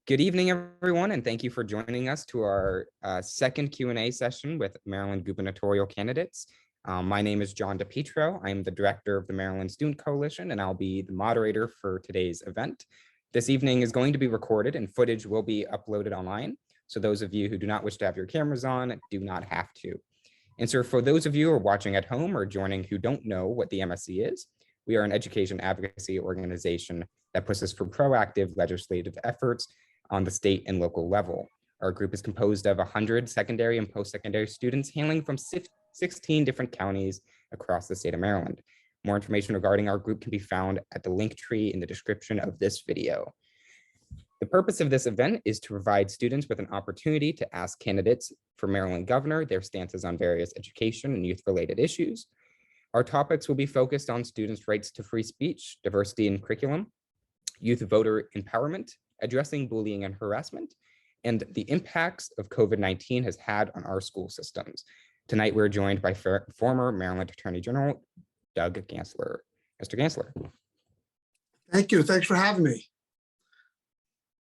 Good evening, everyone, and thank you for joining us to our second Q&A session with Maryland gubernatorial candidates. My name is John DePietro. I am the director of the Maryland Student Coalition, and I'll be the moderator for today's event. This evening is going to be recorded and footage will be uploaded online. So those of you who do not wish to have your cameras on do not have to. And so for those of you who are watching at home or joining who don't know what the MSC is, we are an education advocacy organization that pushes for proactive legislative efforts on the state and local level. Our group is composed of 100 secondary and post-secondary students hailing from 16 different counties across the state of Maryland. More information regarding our group can be found at the link tree in the description of this video. The purpose of this event is to provide students with an opportunity to ask candidates for Maryland governor their stances on various education and youth-related issues. Our topics will be focused on students' rights to free speech, diversity in curriculum, youth voter empowerment, addressing bullying and harassment, and the impacts of COVID-19 has had on our school systems. Tonight, we're joined by former Maryland Attorney General, Doug Gansler. Mr. Gansler. Thank you. Thanks for having me.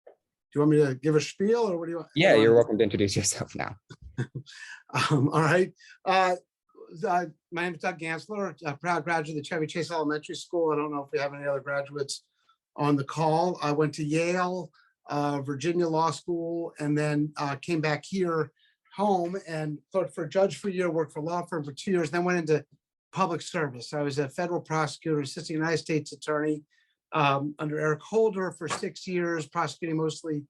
Do you want me to give a spiel or what do you want? Yeah, you're welcome to introduce yourself now. All right. My name is Doug Gansler, a proud graduate of the Chevy Chase Elementary School. I don't know if we have any other graduates on the call. I went to Yale, Virginia Law School, and then came back here home and clerked for a judge for a year, worked for a law firm for 2 years, then went into public service. I was a federal prosecutor, assistant United States attorney under Eric Holder for 6 years, prosecuting mostly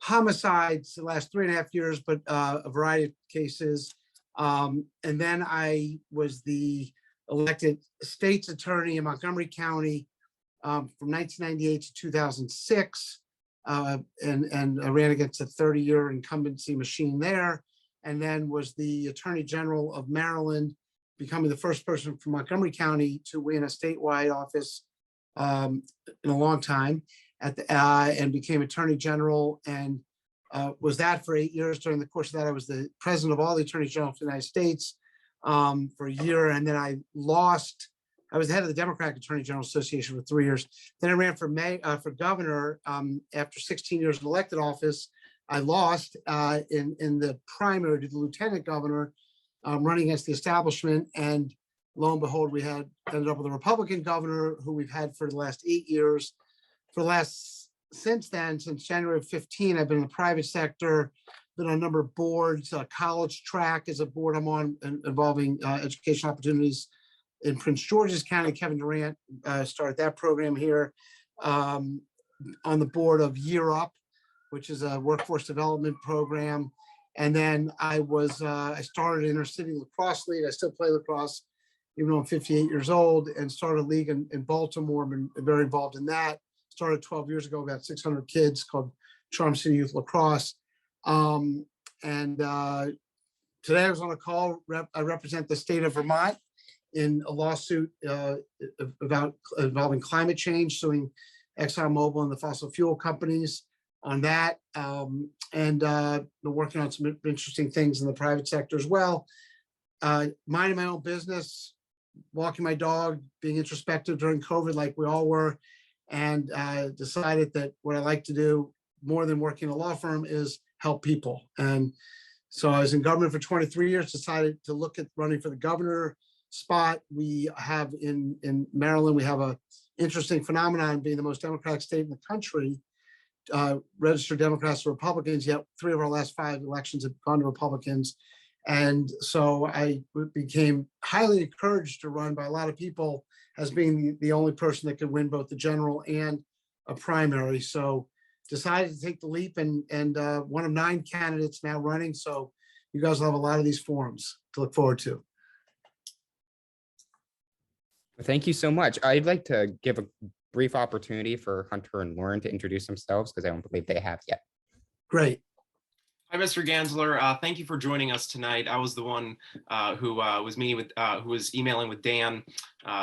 homicides the last 3.5 years, but a variety of cases. And then I was the elected state's attorney in Montgomery County from 1998 to 2006, and I ran against a 30-year incumbency machine there, and then was the Attorney General of Maryland, becoming the first person from Montgomery County to win a statewide office in a long time, and became Attorney General, and was that for 8 years. During the course of that, I was the president of all the Attorney General of the United States for a year, and then I lost. I was the head of the Democratic Attorney General Association for 3 years. Then I ran for governor after 16 years in elected office. I lost in the primary to the lieutenant governor, running against the establishment. And lo and behold, we ended up with a Republican governor who we've had for the last 8 years. Since then, since January of 15, I've been in the private sector, been on a number of boards. College Track is a board I'm on involving education opportunities in Prince George's County. Kevin Durant started that program here. On the board of Year Up, which is a workforce development program. And then I started Inner City Lacrosse League. I still play lacrosse, even though I'm 58 years old, and started a league in Baltimore. I've been very involved in that. Started 12 years ago, about 600 kids, called Charm City Youth Lacrosse. Today I was on a call. I represent the state of Vermont in a lawsuit involving climate change, suing ExxonMobil and the fossil fuel companies on that, and been working on some interesting things in the private sector as well. Minding my own business, walking my dog, being introspective during COVID like we all were, and decided that what I like to do more than working in a law firm is help people. And so I was in government for 23 years, decided to look at running for the governor spot. We have in Maryland, we have a interesting phenomenon, being the most Democratic state in the country, registered Democrats or Republicans, yet 3 of our last 5 elections have gone to Republicans. And so I became highly encouraged to run by a lot of people as being the only person that could win both the general and a primary. So decided to take the leap, and one of 9 candidates now running. So you guys will have a lot of these forums to look forward to. Thank you so much. I'd like to give a brief opportunity for Hunter and Lauren to introduce themselves because I don't believe they have yet. Great. Hi, Mr. Gansler. Thank you for joining us tonight. I was the one who was emailing with Dan.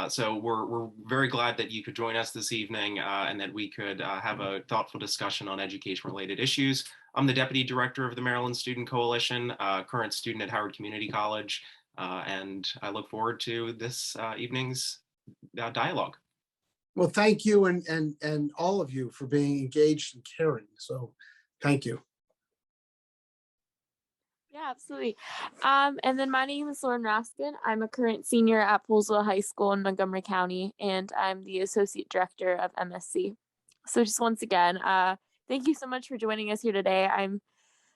So we're very glad that you could join us this evening and that we could have a thoughtful discussion on education-related issues. I'm the Deputy Director of the Maryland Student Coalition, current student at Howard Community College, and I look forward to this evening's dialogue. Well, thank you and all of you for being engaged and caring. So Thank you. Yeah, absolutely. And then my name is Lauren Raskin. I'm a current senior at Poolsville High School in Montgomery County, and I'm the Associate Director of MSC. So just once again, thank you so much for joining us here today. I'm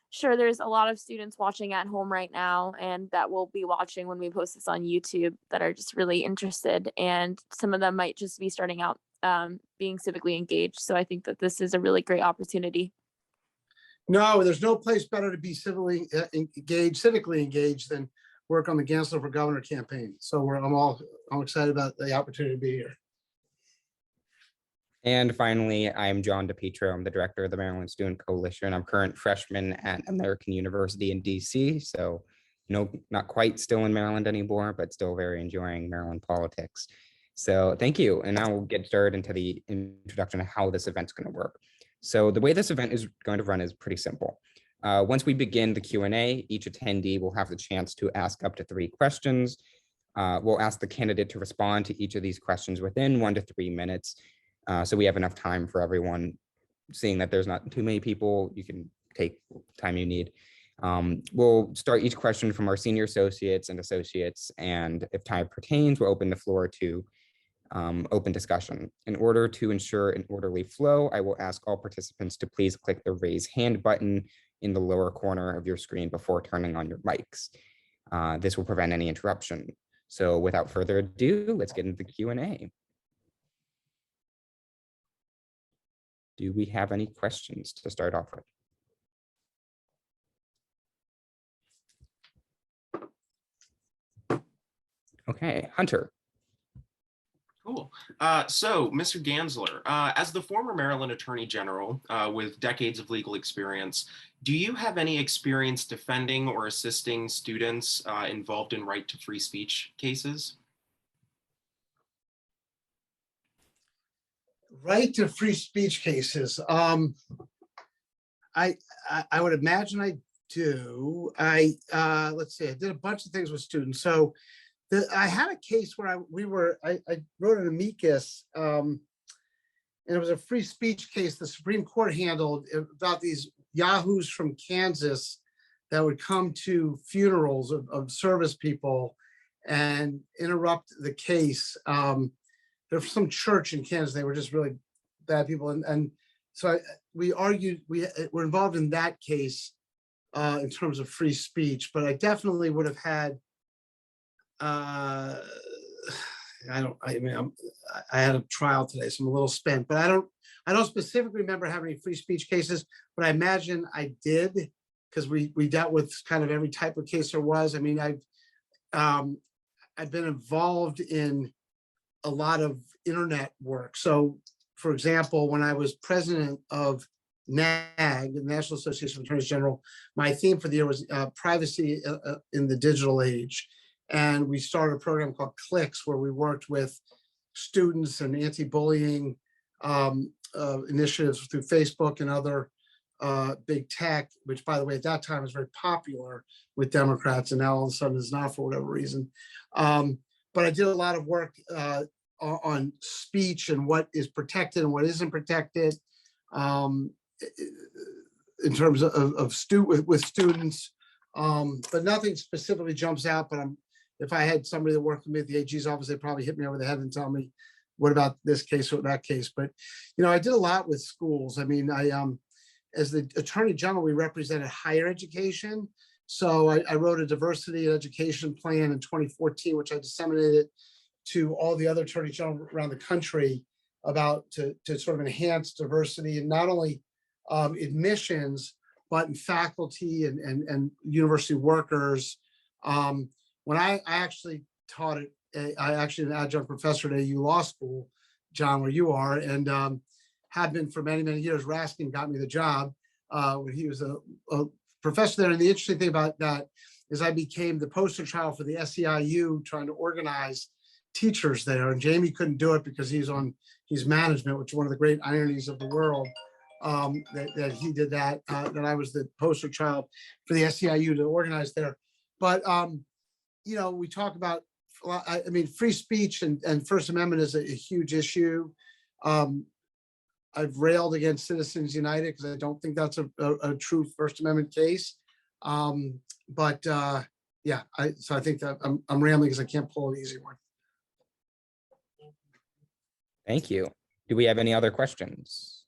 sure there's a lot of students watching at home right now and that will be watching when we post this on YouTube that are just really interested. And some of them might just be starting out being civically engaged. So I think that this is a really great opportunity. No, there's no place better to be civically engaged than work on the Gansler for Governor campaign. So I'm excited about the opportunity to be here. And finally, I'm John DePietro. I'm the director of the Maryland Student Coalition. I'm current freshman at American University in DC. So no, not quite still in Maryland anymore, but still very enjoying Maryland politics. So thank you. And now we'll get started into the introduction of how this event's going to work. So the way this event is going to run is pretty simple. Once we begin the Q&A, each attendee will have the chance to ask up to 3 questions. We'll ask the candidate to respond to each of these questions within 1 to 3 minutes. So we have enough time for everyone. Seeing that there's not too many people, you can take time you need. We'll start each question from our senior associates, and if time pertains, we'll open the floor to open discussion. In order to ensure an orderly flow, I will ask all participants to please click the raise hand button in the lower corner of your screen before turning on your mics. This will prevent any interruption. So without further ado, let's get into the Q&A. Do we have any questions to start off with? Okay, Hunter. Cool. So, Mr. Gansler, as the former Maryland Attorney General with decades of legal experience, do you have any experience defending or assisting students involved in right to free speech cases? Right to free speech cases. I would imagine I do. Let's see, I did a bunch of things with students. So I had a case where I wrote an amicus, and it was a free speech case the Supreme Court handled about these yahoos from Kansas that would come to funerals of service people and interrupt the case. They're from some church in Kansas. They were just really bad people. And so we argued, we're involved in that case in terms of free speech, but I definitely would have had, I had a trial today, so I'm a little spent, but I don't specifically remember having any free speech cases, but I imagine I did, because we dealt with kind of every type of case there was. I mean, I've been involved in a lot of internet work. So for example, when I was president of NAG, the National Association of Attorneys General, my theme for the year was privacy in the digital age. And we started a program called Clicks, where we worked with students and anti-bullying initiatives through Facebook and other big tech, which by the way, at that time was very popular with Democrats, and now all of a sudden is not for whatever reason. But I did a lot of work on speech and what is protected and what isn't protected in terms of with students. But nothing specifically jumps out. But if I had somebody that worked with me at the AG's office, they'd probably hit me over the head and tell me, what about this case or that case? But I did a lot with schools. I mean, as the Attorney General, we represented higher education. So I wrote a diversity and education plan in 2014, which I disseminated to all the other attorney generals around the country about to sort of enhance diversity and not only admissions, but in faculty and university workers. When I actually taught it, I actually an adjunct professor at AU Law School, John, where you are, and have been for many, many years. Raskin got me the job when he was a professor there. And the interesting thing about that is I became the poster child for the SEIU trying to organize teachers there. And Jamie couldn't do it because he's management, which is one of the great ironies of the world, that he did that, that I was the poster child for the SEIU to organize there. But, we talk about, I mean, free speech and First Amendment is a huge issue. I've railed against Citizens United because I don't think that's a true First Amendment case. Yeah, so I think that I'm rambling because I can't pull an easy one. Thank you. Do we have any other questions?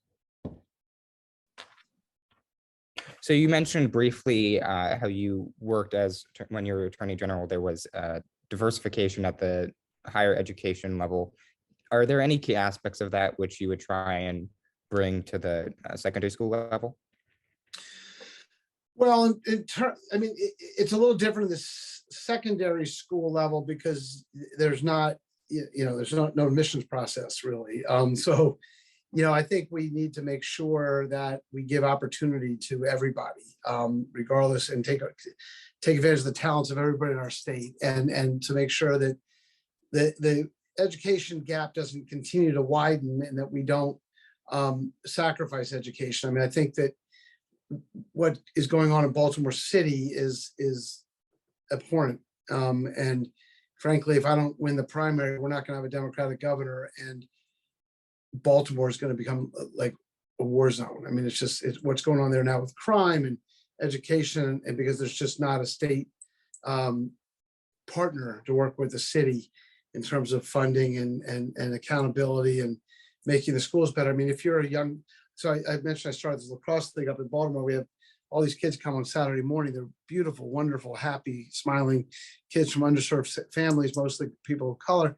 So you mentioned briefly how you worked when you were Attorney General, there was diversification at the higher education level. Are there any key aspects of that which you would try and bring to the secondary school level? Well, I mean, it's a little different in the secondary school level because there's not, there's no admissions process really. So, I think we need to make sure that we give opportunity to everybody, regardless, and take advantage of the talents of everybody in our state, and to make sure that the education gap doesn't continue to widen and that we don't sacrifice education. I mean, I think that what is going on in Baltimore City is abhorrent. And frankly, if I don't win the primary, we're not going to have a Democratic governor, and Baltimore is going to become like a war zone. I mean, it's what's going on there now with crime and education, and because there's just not a state partner to work with the city in terms of funding and accountability and making the schools better. I mean, if you're a young, so I mentioned I started this lacrosse league up in Baltimore. We have all these kids come on Saturday morning. They're beautiful, wonderful, happy, smiling kids from underserved families, mostly people of color.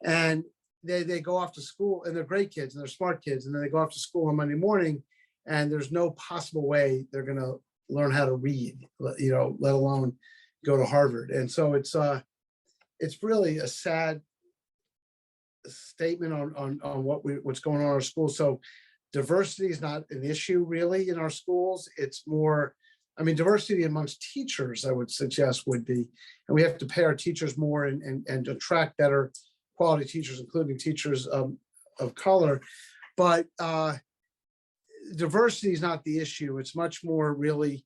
And they go off to school, and they're great kids and they're smart kids. And then they go off to school on Monday morning, and there's no possible way they're going to learn how to read, let alone go to Harvard. And so it's really a sad statement on what's going on in our schools. So diversity is not an issue really in our schools. It's more, I mean, diversity amongst teachers, I would suggest, would be, and we have to pay our teachers more and attract better quality teachers, including teachers of color. But diversity is not the issue. It's much more really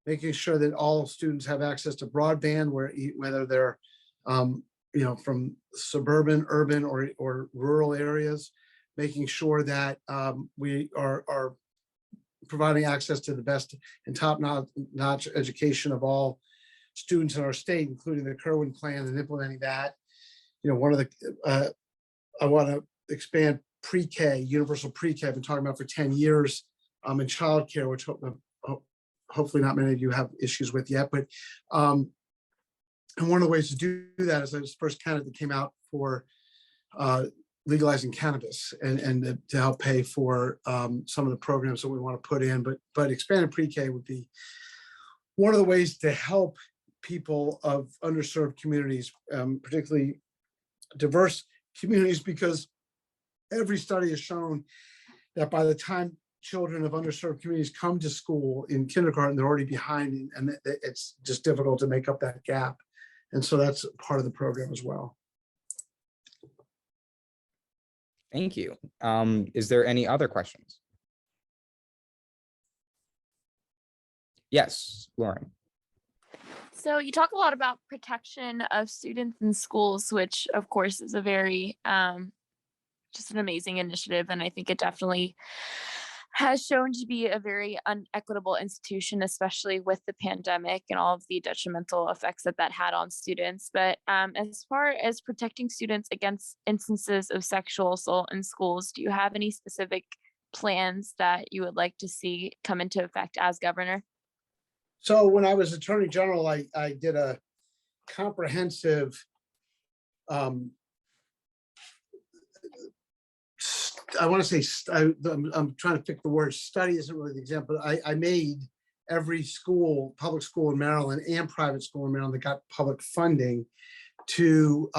making sure that all students have access to broadband, whether they're from suburban, urban, or rural areas, making sure that we are providing access to the best and top-notch education of all students in our state, including the Kerwin Plan, and implementing that. One of the, I want to expand pre-K, universal pre-K. I've been talking about for 10 years in childcare, which hopefully not many of you have issues with yet. But and one of the ways to do that is I was the first candidate that came out for legalizing cannabis and to help pay for some of the programs that we want to put in. But expanded pre-K would be one of the ways to help people of underserved communities, particularly diverse communities, because every study has shown that by the time children of underserved communities come to school in kindergarten, they're already behind, and it's just difficult to make up that gap. And so that's part of the program as well. Thank you. Is there any other questions? Yes, Lauren. So you talk a lot about protection of students in schools, which of course is a very, just an amazing initiative. And I think it definitely has shown to be a very unequitable institution, especially with the pandemic and all of the detrimental effects that had on students. But as far as protecting students against instances of sexual assault in schools, do you have any specific plans that you would like to see come into effect as governor? So when I was Attorney General, I did a comprehensive I want to say, I'm trying to pick the word, study isn't really the example. I made every school, public school in Maryland and private school in Maryland that got public funding to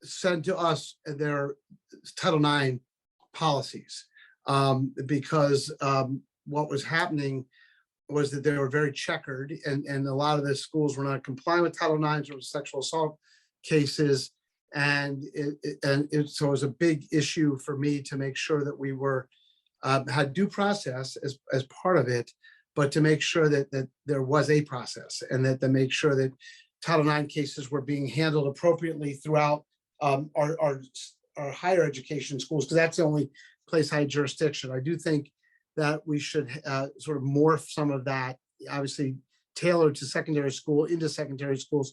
send to us their Title IX policies, because what was happening was that they were very checkered, and a lot of the schools were not complying with Title IX or sexual assault cases. And so it was a big issue for me to make sure that we were had due process as part of it, but to make sure that there was a process, and that to make sure that Title IX cases were being handled appropriately throughout our higher education schools, because that's the only place high jurisdiction. I do think that we should sort of morph some of that, obviously tailored to secondary school into secondary schools.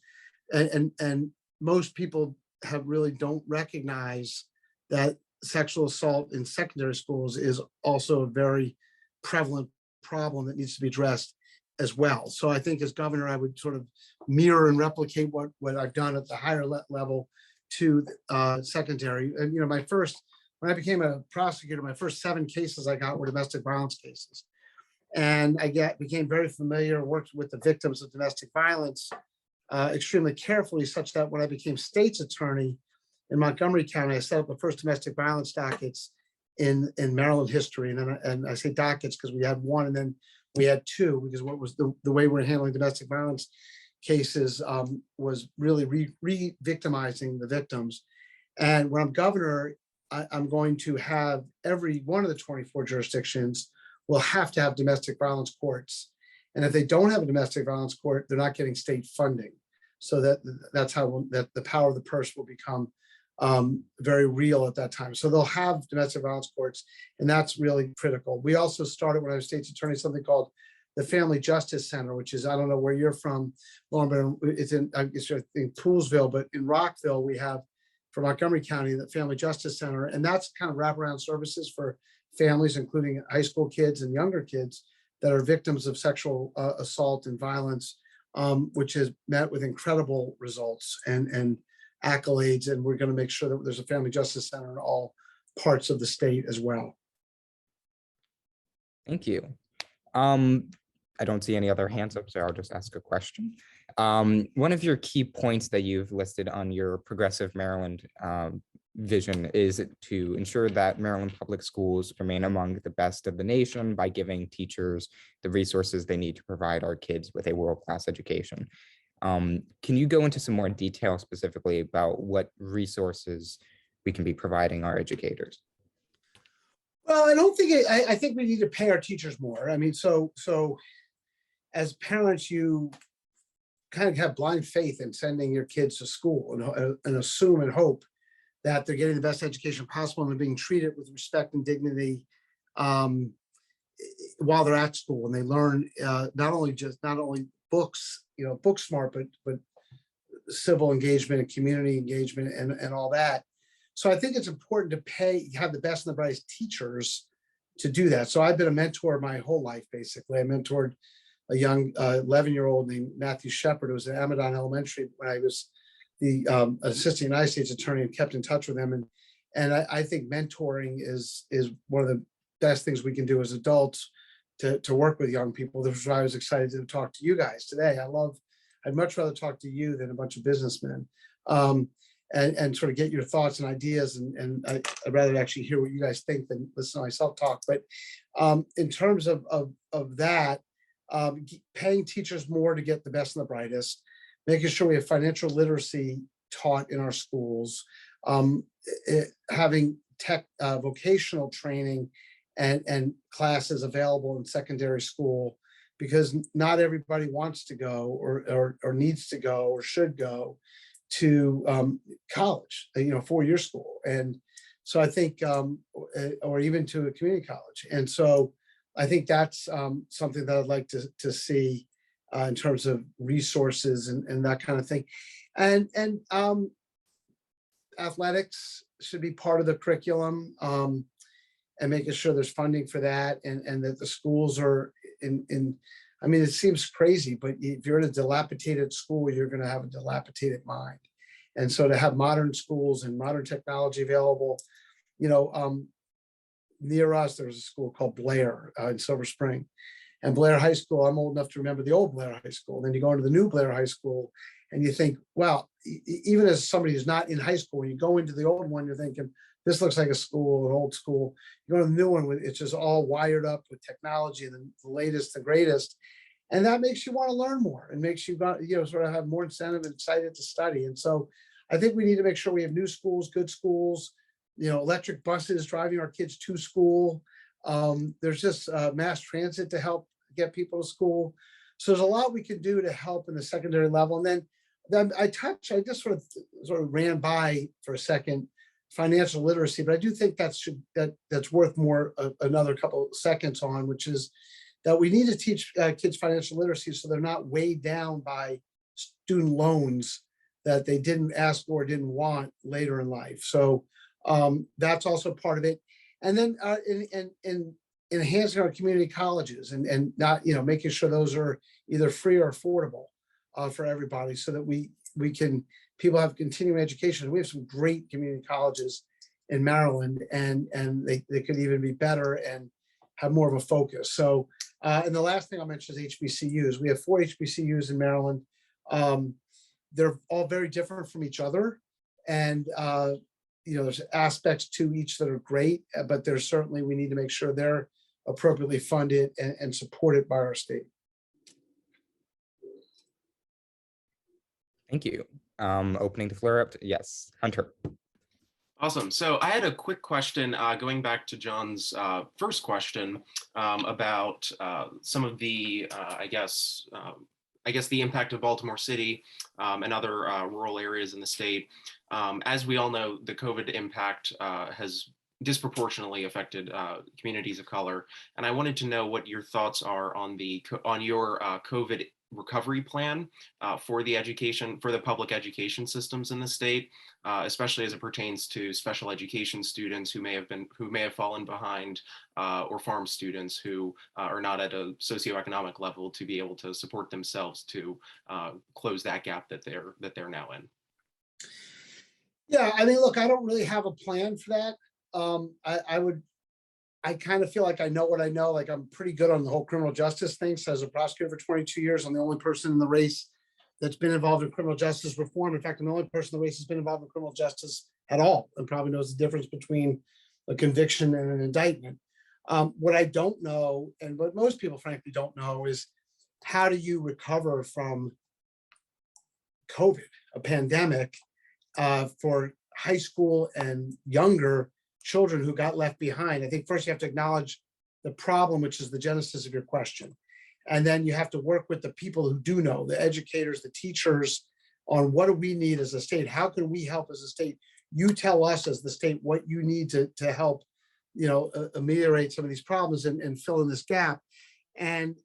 And most people really don't recognize that sexual assault in secondary schools is also a very prevalent problem that needs to be addressed as well. So I think as governor, I would sort of mirror and replicate what I've done at the higher level to secondary. And, when I became a prosecutor, my first 7 cases I got were domestic violence cases. And I became very familiar, worked with the victims of domestic violence extremely carefully, such that when I became state's attorney in Montgomery County, I set up the first domestic violence dockets in Maryland history. And I say dockets because we had 1 and then we had 2, because what was the way we're handling domestic violence cases was really re-victimizing the victims. And when I'm governor, I'm going to have every one of the 24 jurisdictions will have to have domestic violence courts. And if they don't have a domestic violence court, they're not getting state funding. So that's how the power of the purse will become very real at that time. So they'll have domestic violence courts, and that's really critical. We also started, when I was state's attorney, something called the Family Justice Center, which is, I don't know where you're from, Lauren, but it's in Poolesville, but in Rockville, we have, for Montgomery County, the Family Justice Center. And that's kind of wraparound services for families, including high school kids and younger kids that are victims of sexual assault and violence, which has met with incredible results and accolades. And we're going to make sure that there's a Family Justice Center in all parts of the state as well. Thank you. I don't see any other hands up, so I'll just ask a question. One of your key points that you've listed on your Progressive Maryland vision is to ensure that Maryland public schools remain among the best of the nation by giving teachers the resources they need to provide our kids with a world-class education. Can you go into some more detail specifically about what resources we can be providing our educators? Well, I don't think I think we need to pay our teachers more. I mean, so as parents, you kind of have blind faith in sending your kids to school and assume and hope that they're getting the best education possible and they're being treated with respect and dignity while they're at school, and they learn not only books, book smart, but civil engagement and community engagement and all that. So I think it's important to have the best and the brightest teachers to do that. So I've been a mentor my whole life, basically. I mentored a young 11-year-old named Matthew Shepard, who was at Amadon Elementary when I was the assistant United States attorney, and kept in touch with him. And I think mentoring is one of the best things we can do as adults to work with young people. This is why I was excited to talk to you guys today. I'd much rather talk to you than a bunch of businessmen. And sort of get your thoughts and ideas. And I'd rather actually hear what you guys think than listen to myself talk. But in terms of that, paying teachers more to get the best and the brightest, making sure we have financial literacy taught in our schools, having tech vocational training and classes available in secondary school, because not everybody wants to go or needs to go or should go to college, 4-year school. And so I think, or even to a community college. And so I think that's something that I'd like to see in terms of resources and that kind of thing. And athletics should be part of the curriculum, and making sure there's funding for that, and that the schools are I mean, it seems crazy, but if you're in a dilapidated school, you're going to have a dilapidated mind. And so to have modern schools and modern technology available, near us, there was a school called Blair in Silver Spring. And Blair High School, I'm old enough to remember the old Blair High School. Then you go into the new Blair High School and you think, well, even as somebody who's not in high school, when you go into the old one, you're thinking, this looks like a school, an old school. You go to the new one, it's just all wired up with technology and the latest, the greatest. And that makes you want to learn more and makes you sort of have more incentive and excited to study. And so I think we need to make sure we have new schools, good schools, electric buses driving our kids to school. There's just mass transit to help get people to school. So there's a lot we can do to help in the secondary level. And then I just sort of ran by for a second financial literacy, but I do think that's worth more another couple seconds on, which is that we need to teach kids financial literacy so they're not weighed down by student loans that they didn't ask for or didn't want later in life. So that's also part of it. And then in enhancing our community colleges and not, making sure those are either free or affordable for everybody, so that people have continuing education. We have some great community colleges in Maryland, and they could even be better and have more of a focus. So, and the last thing I'll mention is HBCUs. We have 4 HBCUs in Maryland. They're all very different from each other. And, there's aspects to each that are great, but there's certainly, we need to make sure they're appropriately funded and supported by our state. Thank you. Opening the floor up to, yes, Hunter. Awesome. So I had a quick question going back to John's first question about some of the, I guess the impact of Baltimore City and other rural areas in the state. As we all know, the COVID impact has disproportionately affected communities of color. And I wanted to know what your thoughts are on your COVID recovery plan for the public education systems in the state, especially as it pertains to special education students who may have fallen behind, or farm students who are not at a socioeconomic level to be able to support themselves to close that gap that they're now in. Yeah, I mean, look, I don't really have a plan for that. I kind of feel like I know what I know. Like, I'm pretty good on the whole criminal justice thing. So as a prosecutor for 22 years, I'm the only person in the race that's been involved in criminal justice reform. In fact, I'm the only person in the race that's been involved in criminal justice at all, and probably knows the difference between a conviction and an indictment. What I don't know, and what most people frankly don't know, is how do you recover from COVID, a pandemic, for high school and younger children who got left behind. I think first you have to acknowledge the problem, which is the genesis of your question. And then you have to work with the people who do know, the educators, the teachers, on what do we need as a state? How can we help as a state? You tell us as the state what you need to help, ameliorate some of these problems and fill in this gap. And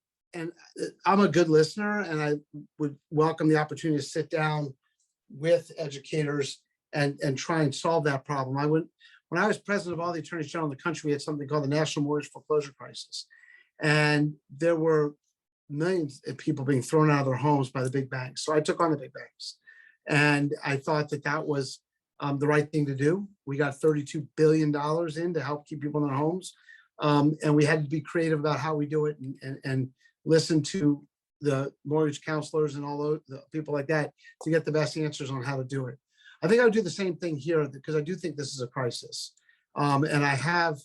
I'm a good listener, and I would welcome the opportunity to sit down with educators and try and solve that problem. When I was president of all the attorneys general in the country, we had something called the National Mortgage Foreclosure Crisis. And there were millions of people being thrown out of their homes by the big banks. So I took on the big banks. And I thought that was the right thing to do. We got $32 billion in to help keep people in their homes. And we had to be creative about how we do it and listen to the mortgage counselors and all those people like that to get the best answers on how to do it. I think I would do the same thing here, because I do think this is a crisis. And I have,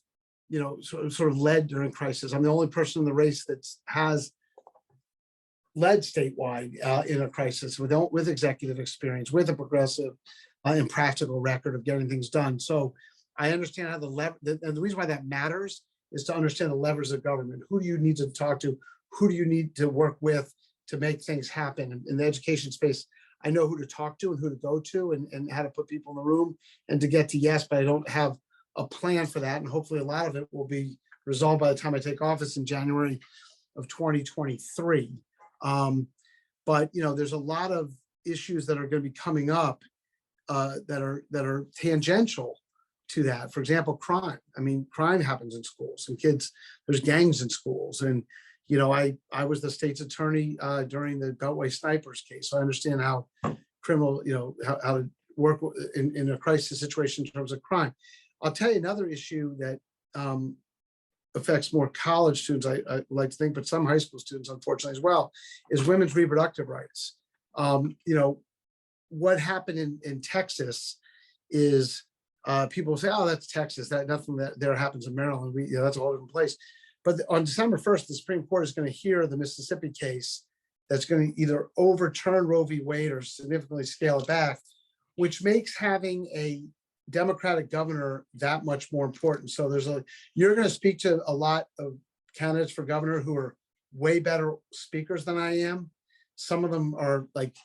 sort of led during crisis. I'm the only person in the race that has led statewide in a crisis with executive experience, with a progressive and practical record of getting things done. So I understand how and the reason why that matters is to understand the levers of government. Who do you need to talk to? Who do you need to work with to make things happen? In the education space, I know who to talk to and who to go to and how to put people in the room and to get to yes, but I don't have a plan for that. And hopefully a lot of it will be resolved by the time I take office in January of 2023. But there's a lot of issues that are going to be coming up that are tangential to that. For example, crime. I mean, crime happens in schools, and kids, there's gangs in schools. And I was the state's attorney during the Beltway snipers case. So I understand how criminal, how to work in a crisis situation in terms of crime. I'll tell you another issue that affects more college students, I like to think, but some high school students, unfortunately, as well, is women's reproductive rights. What happened in Texas is people say, oh, that's Texas. That nothing that there happens in Maryland. That's a whole different place. But on December 1st, the Supreme Court is going to hear the Mississippi case that's going to either overturn Roe v. Wade or significantly scale it back, which makes having a Democratic governor that much more important. So you're going to speak to a lot of candidates for governor who are way better speakers than I am. Some of them are like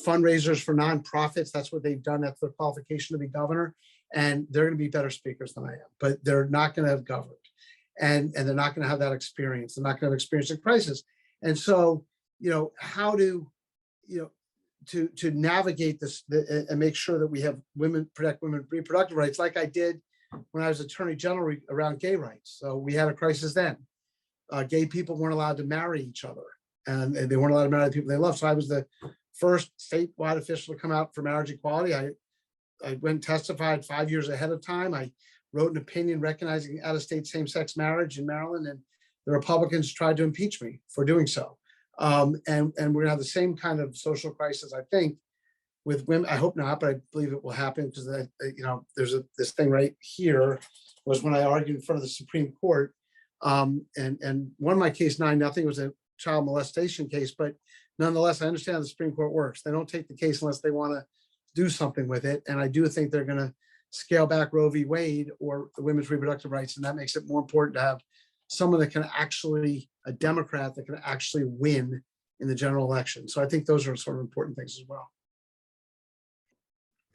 fundraisers for nonprofits. That's what they've done. That's their qualification to be governor. and they're going to be better speakers than I am, but they're not going to have governed, and they're not going to have that experience. They're not going to have experience in crisis. And so, how to, to navigate this and make sure that we have protect women reproductive rights, like I did when I was Attorney General around gay rights. So we had a crisis then. Gay people weren't allowed to marry each other, and they weren't allowed to marry the people they love. So I was the first statewide official to come out for marriage equality. I went and testified 5 years ahead of time. I wrote an opinion recognizing out-of-state same-sex marriage in Maryland, and the Republicans tried to impeach me for doing so. And we're gonna have the same kind of social crisis, I think, with women. I hope not, but I believe it will happen, because there's this thing right here was when I argued in front of the Supreme Court, and won my case 9-0. It was a child molestation case, but nonetheless, I understand how the Supreme Court works. They don't take the case unless they want to do something with it, and I do think they're going to scale back Roe v. Wade or the women's reproductive rights, and that makes it more important to have someone that can actually, a Democrat that can actually win in the general election. So I think those are sort of important things as well.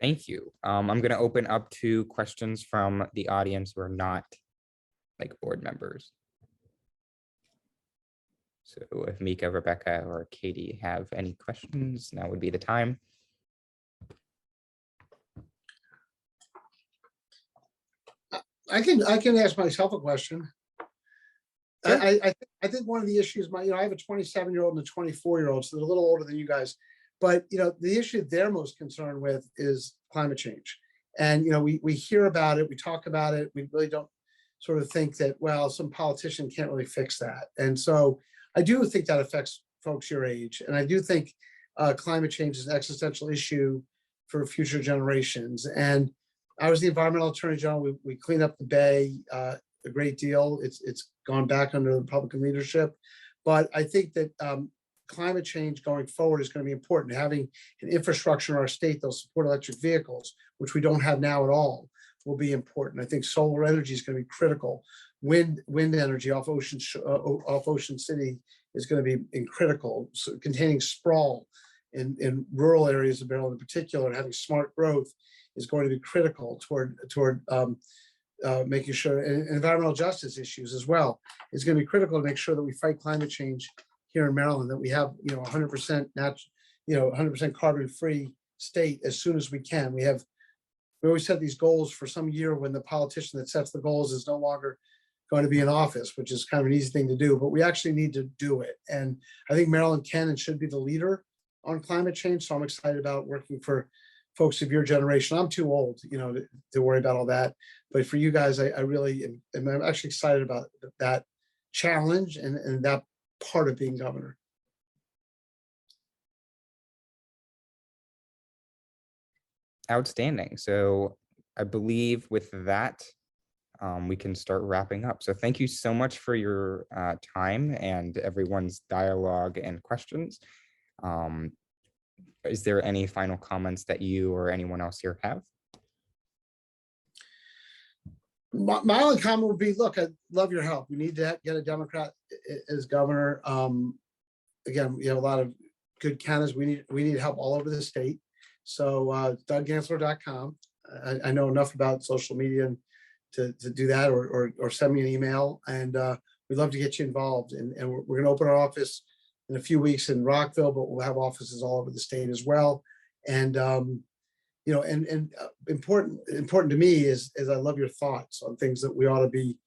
Thank you. I'm going to open up to questions from the audience who are not like board members. So if Mika, Rebecca, or Katie have any questions, now would be the time. I can ask myself a question. Sure. I think one of the issues, I have a 27-year-old and a 24-year-old, so they're a little older than you guys. But the issue they're most concerned with is climate change. And we hear about it, we talk about it, we really don't sort of think that, well, some politician can't really fix that. And so I do think that affects folks your age. And I do think climate change is an existential issue for future generations. And I was the environmental attorney general. We cleaned up the Bay a great deal. It's gone back under the Republican leadership. But I think that climate change going forward is going to be important. Having an infrastructure in our state that'll support electric vehicles, which we don't have now at all, will be important. I think solar energy is going to be critical. Wind energy off Ocean City is going to be critical. So containing sprawl in rural areas of Maryland in particular, and having smart growth is going to be critical toward making sure, and environmental justice issues as well. It's going to be critical to make sure that we fight climate change here in Maryland, that we have 100% 100% carbon-free state as soon as we can. We always set these goals for some year when the politician that sets the goals is no longer going to be in office, which is kind of an easy thing to do, but we actually need to do it. And I think Maryland can and should be the leader on climate change. So I'm excited about working for folks of your generation. I'm too old, to worry about all that. But for you guys, I really am actually excited about that challenge and that part of being governor. Outstanding. So I believe with that, we can start wrapping up. So thank you so much for your time and everyone's dialogue and questions. Is there any final comments that you or anyone else here have? My only comment would be, look, I love your help. We need to get a Democrat as governor. Again, we have a lot of good candidates. We need help all over the state. So DougGansler.com. I know enough about social media to do that, or send me an email, and we'd love to get you involved. And we're going to open our office in a few weeks in Rockville, but we'll have offices all over the state as well. And important to me is I love your thoughts on things that we ought to be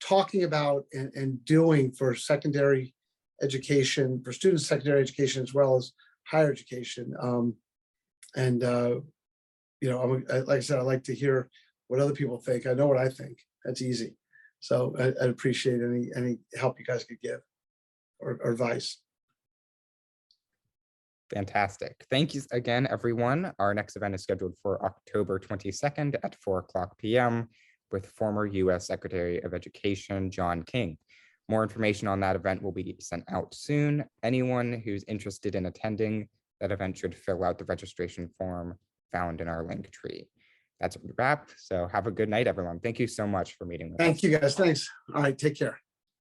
talking about and doing for secondary education, for students' secondary education as well as higher education. Like I said, I like to hear what other people think. I know what I think. That's easy. So I'd appreciate any help you guys could give or advice. Fantastic. Thank you again, everyone. Our next event is scheduled for October 22nd at 4:00 p.m. with former U.S. Secretary of Education, John King. More information on that event will be sent out soon. Anyone who's interested in attending that event should fill out the registration form found in our link tree. That's a wrap. So have a good night, everyone. Thank you so much for meeting with us. Thank you, guys. Thanks. All right. Take care.